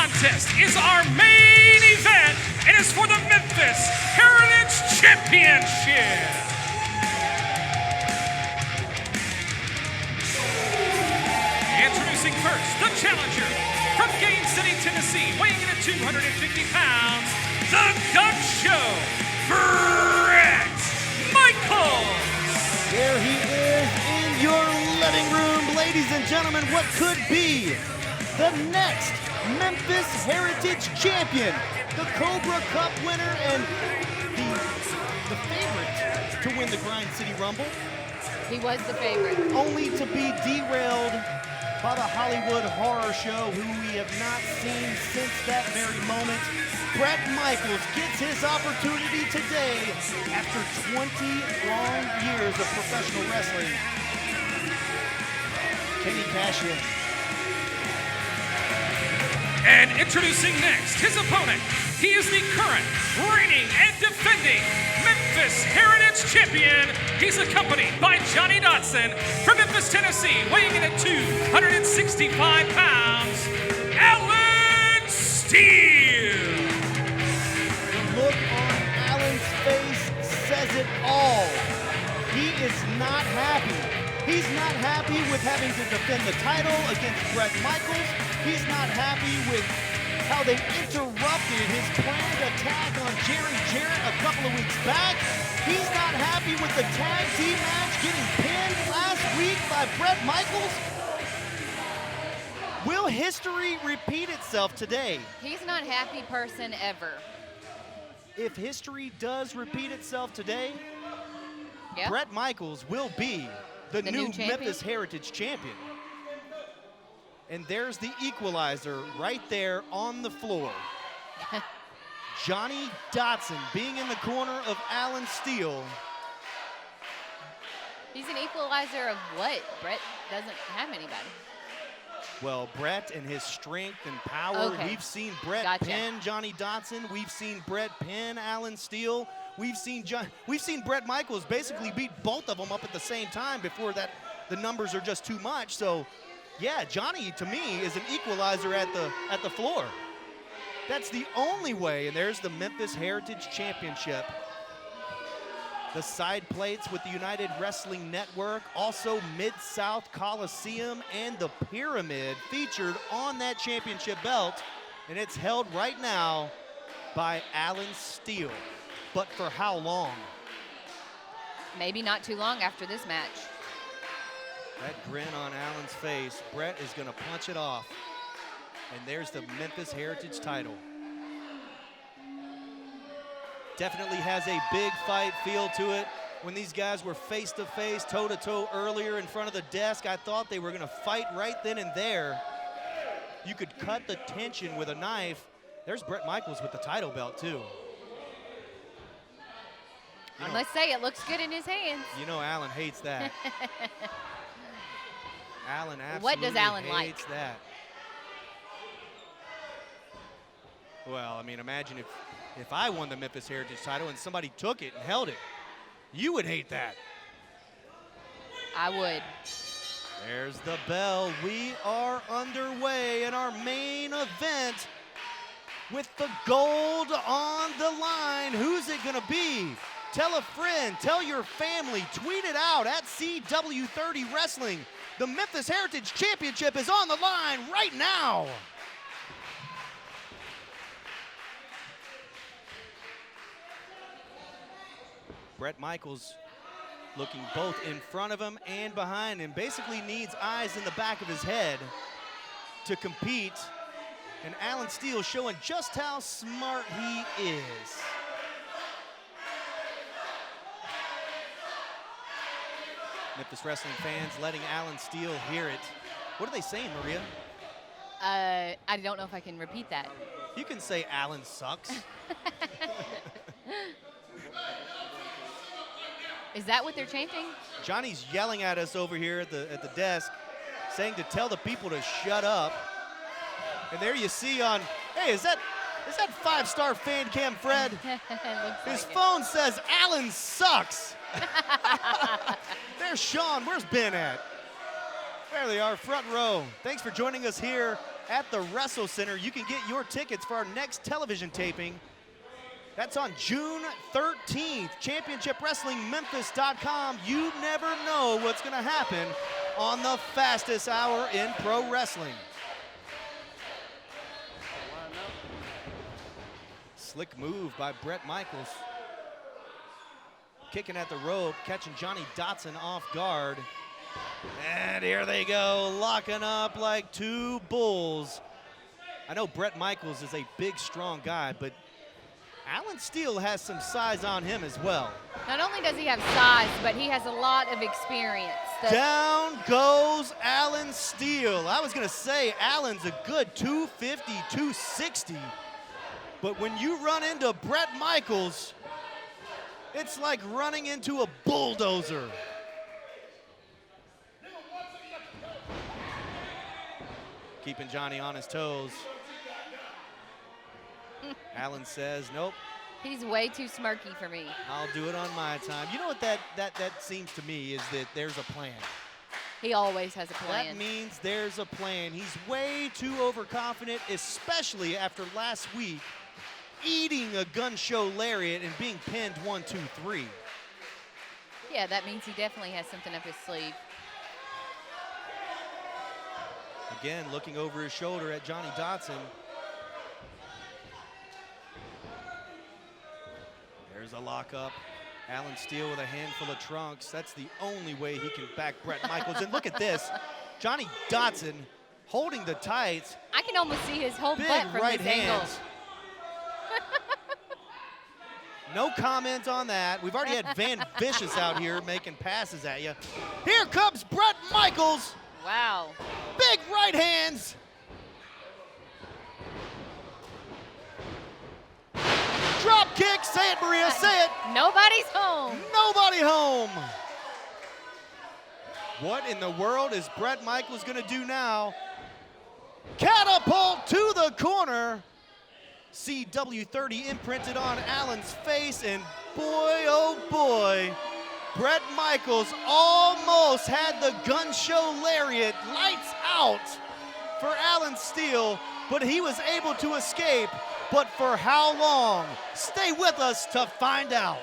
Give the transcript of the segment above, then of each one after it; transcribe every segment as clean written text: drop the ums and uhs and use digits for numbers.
contest is our main event. It is for the Memphis Heritage Championship. Introducing first, the challenger from Gaines City, Tennessee, weighing in at 250 pounds, the GUNSHOW, Brett Michaels. There he is in your living room, ladies and gentlemen. What could be the next Memphis Heritage Champion, the Cobra Cup winner, and the favorite to win the Grind City Rumble. He was the favorite. Only to be derailed by the Hollywood Horror Show, who we have not seen since that very moment. Brett Michaels gets his opportunity today after 20 long years of professional wrestling. Can he cash in? And introducing next, his opponent. He is the current, reigning, and defending Memphis Heritage Champion. He's accompanied by Johnny Dotson from Memphis, Tennessee, weighing in at 265 pounds, Alan Steele. The look on Alan's face says it all. He is not happy. He's not happy with having to defend the title against Brett Michaels. He's not happy with how they interrupted his planned attack on Jerry Jarrett a couple of weeks back. He's not happy with the tag team match getting pinned last week by Brett Michaels. Will history repeat itself today? He's not a happy person ever. If history does repeat itself today, Yep. Brett Michaels will be the new champion? Memphis Heritage Champion. And there's the equalizer right there on the floor. Johnny Dotson being in the corner of Alan Steele. He's an equalizer of what? Brett doesn't have anybody. Well, Brett and his strength and power. Okay. We've seen Brett Gotcha. pin Johnny Dotson. We've seen Brett pin Alan Steele. We've seen Brett Michaels basically beat both of them up at the same time before that the numbers are just too much. So, yeah, Johnny to me is an equalizer at the floor. That's the only way. And there's the Memphis Heritage Championship. The side plates with the United Wrestling Network, also Mid-South Coliseum and the Pyramid featured on that championship belt. And it's held right now by Alan Steele. But for how long? Maybe not too long after this match. That grin on Alan's face, Brett is gonna punch it off. And there's the Memphis Heritage title. Definitely has a big fight feel to it. When these guys were face-to-face, toe-to-toe earlier in front of the desk, I thought they were gonna fight right then and there. You could cut the tension with a knife. There's Brett Michaels with the title belt too. I must say, it looks good in his hands. You know Alan hates that. Alan absolutely What does Alan hates like? that. Well, I mean, imagine if I won the Memphis Heritage title and somebody took it and held it. You would hate that. I would. There's the bell. We are underway in our main event with the gold on the line. Who's it gonna be? Tell a friend, tell your family, tweet it out at CW30 Wrestling. The Memphis Heritage Championship is on the line right now. Brett Michaels looking both in front of him and behind him, basically needs eyes in the back of his head to compete. And Alan Steele showing just how smart he is. Memphis wrestling fans letting Alan Steele hear it. What are they saying, Maria? I don't know if I can repeat that. You can say Alan sucks. Is that what they're chanting? Johnny's yelling at us over here at the desk, saying to tell the people to shut up. And there you see on, hey, is that five-star fan cam Fred? His phone says Alan sucks. There's Sean. Where's Ben at? There they are, front row. Thanks for joining us here at the WrestleCenter. You can get your tickets for our next television taping. That's on June 13th. ChampionshipWrestlingMemphis.com. You never know what's going to happen on the fastest hour in pro wrestling. Slick move by Bret Michaels. Kicking at the rope, catching Johnny Dotson off guard. And here they go, locking up like two bulls. I know Bret Michaels is a big, strong guy, but Alan Steele has some size on him as well. Not only does he have size, but he has a lot of experience. Down goes Alan Steele. I was gonna say Alan's a good 250, 260, but when you run into Bret Michaels, it's like running into a bulldozer. Keeping Johnny on his toes. Alan says, nope. He's way too smirky for me. I'll do it on my time. You know what that seems to me is that there's a plan. He always has a plan. That means there's a plan. He's way too overconfident, especially after last week eating a GUNSHOW lariat and being pinned 1, 2, 3. Yeah, that means he definitely has something up his sleeve. Again, looking over his shoulder at Johnny Dotson. There's a lockup. Alan Steele with a handful of trunks. That's the only way he can back Bret Michaels. And look at this. Johnny Dotson holding the tights. I can almost see his whole Big butt from right this angle. hands. No comment on that. We've already had Van Vicious out here making passes at you. Here comes Bret Michaels. Wow. Big right hands. Drop kick. Say it, Maria. Say it. Nobody's home. Nobody home. What in the world is Bret Michaels going to do now? Catapult to the corner. CW30 imprinted on Alan's face, and boy, oh boy, Bret Michaels almost had the GUNSHOW lariat lights out for Alan Steele, but he was able to escape. But for how long? Stay with us to find out.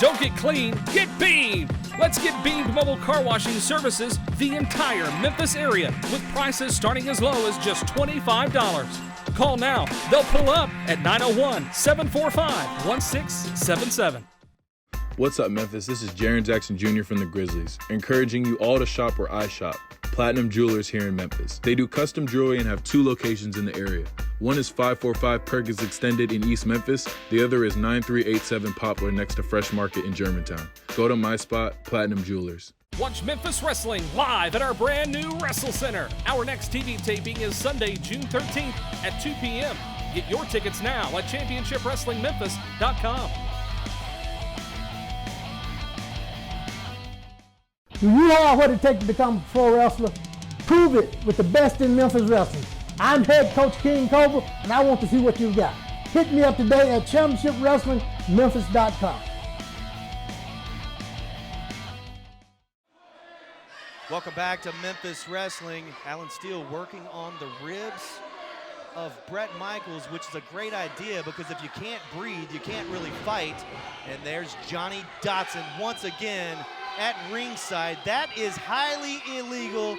Don't get clean, get beamed! Let's get beamed mobile car washing services the entire Memphis area with prices starting as low as just $25. Call now. They'll pull up at 901-745-1677. What's up, Memphis? This is Jaren Jackson Jr. from the Grizzlies, encouraging you all to shop where I shop, Platinum Jewelers here in Memphis. They do custom jewelry and have 2 locations in the area. One is 545 Perkins Extended in East Memphis. The other is 9387 Poplar next to Fresh Market in Germantown. Go to my spot, Platinum Jewelers. Watch Memphis Wrestling live at our brand new WrestleCenter. Our next TV taping is Sunday, June 13th at 2 p.m. Get your tickets now at ChampionshipWrestlingMemphis.com. Do you have what it takes to become a pro wrestler? Prove it with the best in Memphis wrestling. I'm head coach King Cobra, and I want to see what you've got. Hit me up today at ChampionshipWrestlingMemphis.com. Welcome back to Memphis Wrestling. Alan Steele working on the ribs of Bret Michaels, which is a great idea because if you can't breathe, you can't really fight. And there's Johnny Dotson once again at ringside. That is highly illegal.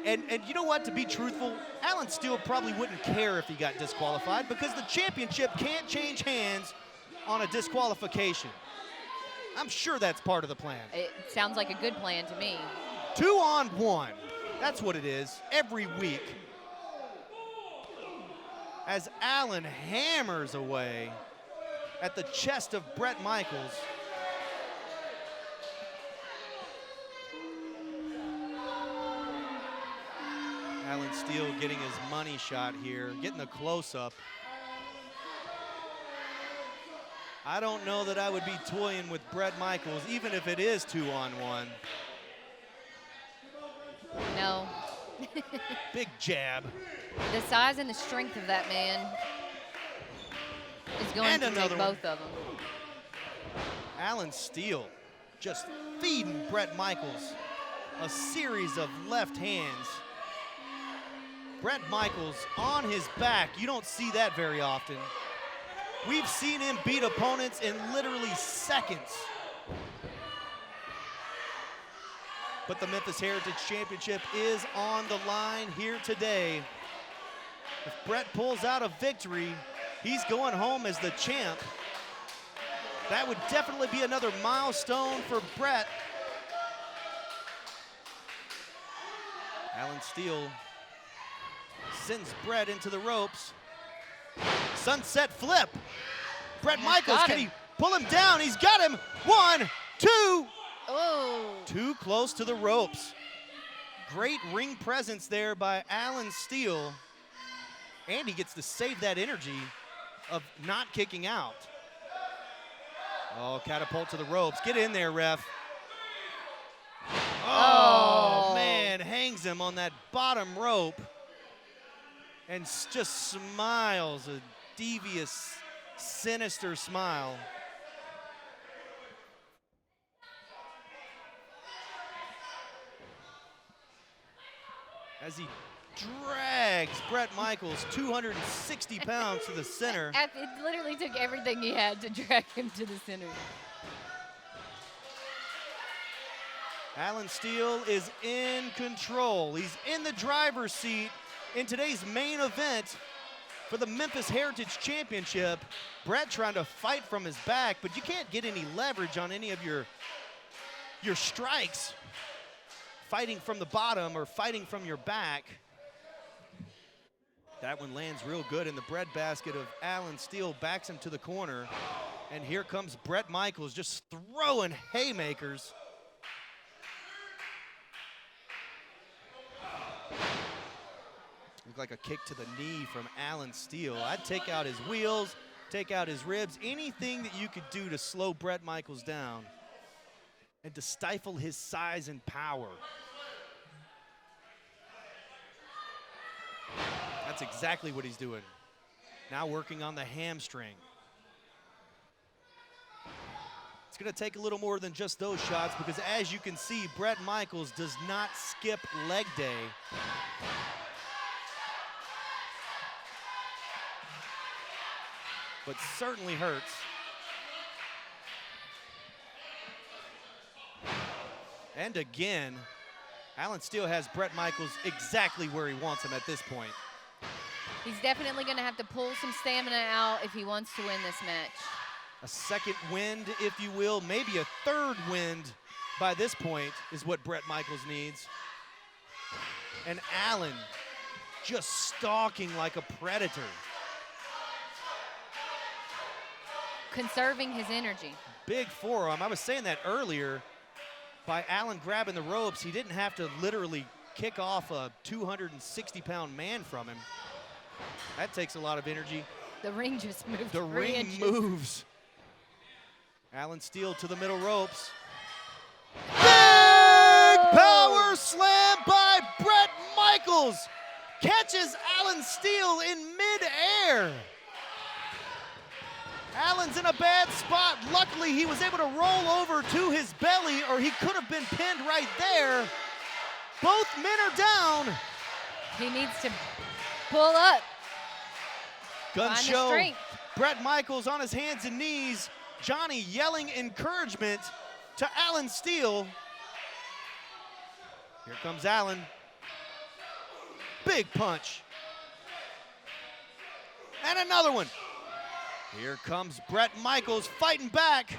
And you know what, to be truthful, Alan Steele probably wouldn't care if he got disqualified because the championship can't change hands on a disqualification. I'm sure that's part of the plan. It sounds like a good plan to me. 2-on-1. That's what it is every week. As Alan hammers away at the chest of Bret Michaels. Alan Steele getting his money shot here, getting a close-up. I don't know that I would be toying with Bret Michaels, even if it is 2-on-1. No. Big jab. The size and the strength of that man is going to take both of them. Alan Steele just feeding Bret Michaels a series of left hands. Bret Michaels on his back. You don't see that very often. We've seen him beat opponents in literally seconds. But the Memphis Heritage Championship is on the line here today. If Bret pulls out a victory, he's going home as the champ. That would definitely be another milestone for Bret. Alan Steele sends Bret into the ropes. Sunset flip. Bret Michaels, can he pull him down? He's got him. 1, 2. Oh. Too close to the ropes. Great ring presence there by Alan Steele. And he gets to save that energy of not kicking out. Oh, catapult to the ropes. Get in there, ref. Oh, man, hangs him on that bottom rope and just smiles, a devious, sinister smile. As he drags Bret Michaels, 260 pounds, to the center. It literally took everything he had to drag him to the center. Alan Steele is in control. He's in the driver's seat in today's main event for the Memphis Heritage Championship. Bret trying to fight from his back, but you can't get any leverage on any of your strikes fighting from the bottom or fighting from your back. That one lands real good in the breadbasket of Alan Steele, backs him to the corner. And here comes Bret Michaels just throwing haymakers. Looked like a kick to the knee from Alan Steele. I'd take out his wheels, take out his ribs, anything that you could do to slow Bret Michaels down and to stifle his size and power. That's exactly what he's doing. Now working on the hamstring. It's gonna take a little more than just those shots, because as you can see, Bret Michaels does not skip leg day. But certainly hurts. And again, Alan Steele has Bret Michaels exactly where he wants him at this point. He's definitely going to have to pull some stamina out if he wants to win this match. A second wind, if you will, maybe a third wind by this point is what Bret Michaels needs. And Alan just stalking like a predator. Conserving his energy. Big forearm. I was saying that earlier. By Alan grabbing the ropes, he didn't have to literally kick off a 260-pound man from him. That takes a lot of energy. The ring just moved. The ring moves. Alan Steele to the middle ropes. Big power slam by Bret Michaels. Catches Alan Steele in midair. Alan's in a bad spot. Luckily, he was able to roll over to his belly, or he could have been pinned right there. Both men are down. He needs to pull up. GUNSHOW. Bret Michaels on his hands and knees. Johnny yelling encouragement to Alan Steele. Here comes Alan. Big punch. And another one. Here comes Bret Michaels fighting back.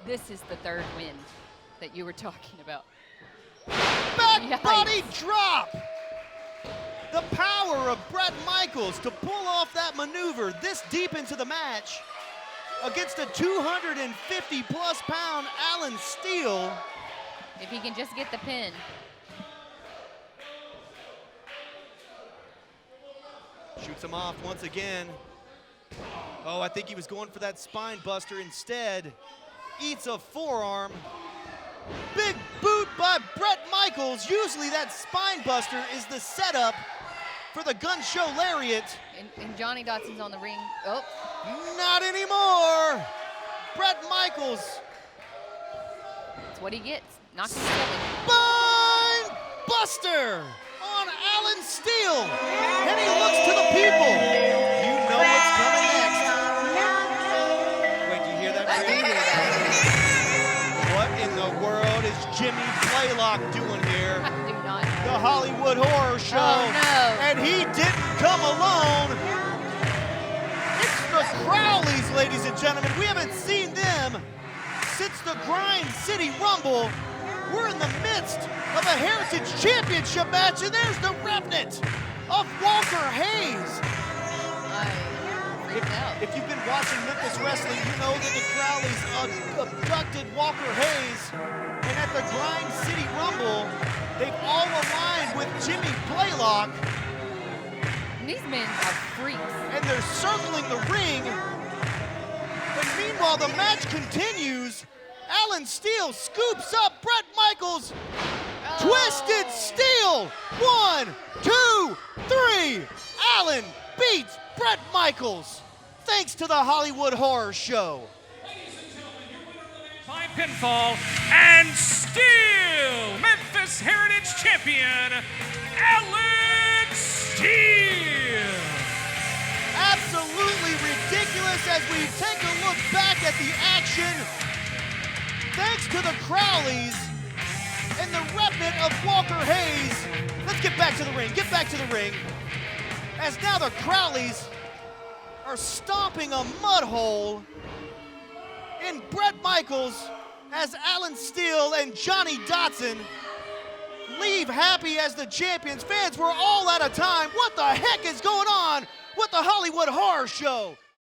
This is the third wind that you were talking about. Back body drop. The power of Bret Michaels to pull off that maneuver this deep into the match against a 250-plus pound Alan Steele. If he can just get the pin. Shoots him off once again. Oh, I think he was going for that spine buster instead. Eats a forearm. Big boot by Bret Michaels. Usually that spine buster is the setup for the GUNSHOW lariat. And Johnny Dotson's on the ring. Oh. Not anymore. Bret Michaels. That's what he gets. Knocks him silly. Spine Buster on Alan Steele. And he looks to the people. You know what's coming next. Wait, do you hear that? I do hear that. What in the world is Jimmy Blaylock doing here? I do not know. The Hollywood Horror Show. Oh, no. And he didn't come alone. It's the Crowleys, ladies and gentlemen. We haven't seen them since the Grind City Rumble. We're in the midst of a Heritage Championship match, and there's the remnant of Walker Hayes. If you've been watching Memphis Wrestling, you know that the Crowleys abducted Walker Hayes, and at the Grind City Rumble, they've all aligned with Jimmy Blaylock, These men are freaks. and they're circling the ring. But meanwhile, the match continues. Alan Steele scoops up Bret Michaels. Twisted Steel. 1, 2, 3. Alan beats Bret Michaels. Thanks to the Hollywood Horror Show. By pinfall and still Memphis Heritage Champion, Alan Steele. Absolutely ridiculous as we take a look back at the action. Thanks to the Crowleys and the remnant of Walker Hayes. Let's get back to the ring. Get back to the ring. As now the Crowleys are stomping a mud hole in Bret Michaels as Alan Steele and Johnny Dotson leave happy as the champions. Fans, we're all out of time. What the heck is going on with the Hollywood Horror Show?